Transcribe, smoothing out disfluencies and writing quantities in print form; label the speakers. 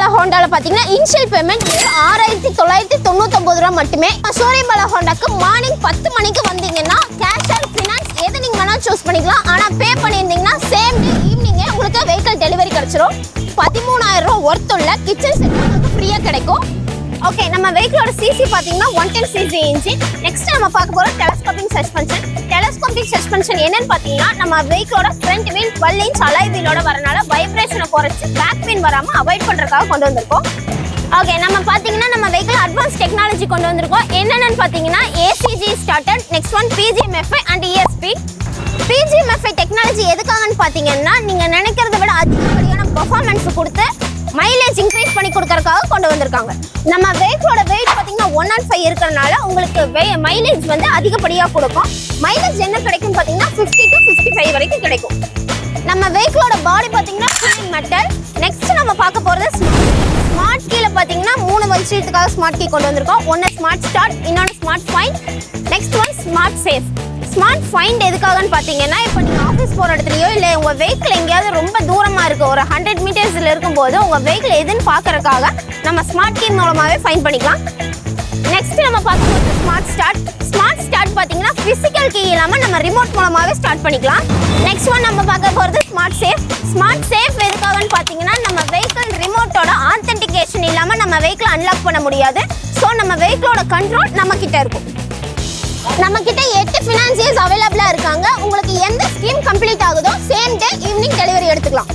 Speaker 1: சூரியபாலா ஹோண்டால பாத்தீங்கன்னா initial payment 6999 ரூபாய் மட்டுமே. சூரியபாலா ஹோண்டாக்கு மார்னிங் 10 மணிக்கு வந்தீங்கன்னா கேஷ் ஆர் ஃபினான்ஸ் எது நீங்க வேணா சூஸ் பண்ணிக்கலாம். ஆனா பே பண்ணியிருந்தீங்கன்னா சேம் டே ஈவினிங்கே உங்களுக்கு வெஹிக்கிள் டெலிவரி கிடைச்சிரும். 13000 ரூபாய் ஒர்த் உள்ள கிச்சன் செட் உங்களுக்கு ஃப்ரீயா கிடைக்கும். ஓகே, நம்ம வெஹிக்கிளோட சிசி பாத்தீங்கன்னா 110 cc இன்ஜின். நெக்ஸ்ட் நம்ம பார்க்க போறோம் டெலஸ்கோபிக் சஸ்பென்ஷன். டெலஸ்கோபிக் சஸ்பென்ஷன் என்னன்னு பாத்தீங்கன்னா நம்ம வெஹிக்கிளோட ஃப்ரண்ட் வீல் 12 இன்ச் அலாய் வீலோட வரனால வைப்ரேஷனை குறைச்சு பேக் பெயின் வராம அவாய்ட் பண்றதுக்காக கொண்டு வந்திருக்கோம். ஓகே, நம்ம பாத்தீங்கன்னா நம்ம வெஹிக்கிள் அட்வான்ஸ் டெக்னாலஜி கொண்டு வந்திருக்கோம். என்னென்னு பாத்தீங்கன்னா ACG starter, next one PGMFI and ESP. PGMFI technology எதுக்காகன்னு பாத்தீங்கன்னா நீங்க நினைக்கிறத விட அதிகப்படியான பெர்ஃபார்மன்ஸ் கொடுத்து மைலேஜ் இன்க்ரீஸ் பண்ணி கொடுக்கறதுக்காக கொண்டு வந்திருக்காங்க. நம்ம வெஹிக்கிளோட வெயிட் பார்த்தீங்கன்னா 105 இருக்கிறதுனால உங்களுக்கு மைலேஜ் வந்து அதிகப்படியாக கொடுக்கும். மைலேஜ் என்ன கிடைக்கும் பார்த்தீங்கன்னா 50 to 55 வரைக்கும் கிடைக்கும். நம்ம வெஹிக்கிளோட பாடி பார்த்தீங்கன்னா ஃபுல் மெட்டல். நெக்ஸ்ட் நம்ம பார்க்க போகிறது ஸ்மார்ட் கீழே பார்த்தீங்கன்னா 3 விஷயத்துக்காக ஸ்மார்ட் கீ கொண்டு வந்திருக்கோம். ஒன்று ஸ்மார்ட் ஸ்டார்ட், இன்னொன்று smart find, next one smart safe. Smart find எதுக்காகன்னு பார்த்தீங்கன்னா இப்போ நீங்கள் ஆஃபீஸ் போகிற இடத்துலையோ இல்லை உங்கள் வெஹிக்கிள் எங்கேயாவது ரொம்ப தூரமாக இருக்குது, ஒரு 100 மீட்டர்ஸில் இருக்கும்போது உங்கள் வெஹிக்கிள் எதுன்னு பார்க்கறதுக்காக நம்ம ஸ்மார்ட் கீ மூலமாகவே ஃபைண்ட் பண்ணிக்கலாம். நெக்ஸ்ட் நம்ம பார்க்கும்போது ஸ்மார்ட் ஸ்டார்ட். ஸ்மார்ட் ஸ்டார்ட் பார்த்தீங்கன்னா ஃபிசிக்கல் கீ இல்லாமல் நம்ம ரிமோட் மூலமாகவே ஸ்டார்ட் பண்ணிக்கலாம். நெக்ஸ்ட் ஒன் நம்ம பார்க்க போகிறது ஸ்மார்ட் சேஃப். ஸ்மார்ட் சேஃப் எதுக்காகன்னு பார்த்தீங்கன்னா நம்ம வெஹிக்கிள் ரிமோட்டோட ஆத்தென்டிகேஷன் இல்லாமல் நம்ம வெஹிக்கிள் அன்லாக் பண்ண முடியாது. ஸோ நம்ம வெஹிக்கிளோட கண்ட்ரோல் நம்ம கிட்ட இருக்கும். நம்ம கிட்ட 8 ஃபினான்சியர்ஸ் அவைலபிளா இருக்காங்க. உங்களுக்கு எந்த ஸ்கீம் கம்ப்ளீட் ஆகுதோ சேம் டே ஈவினிங் டெலிவரி எடுத்துக்கலாம்.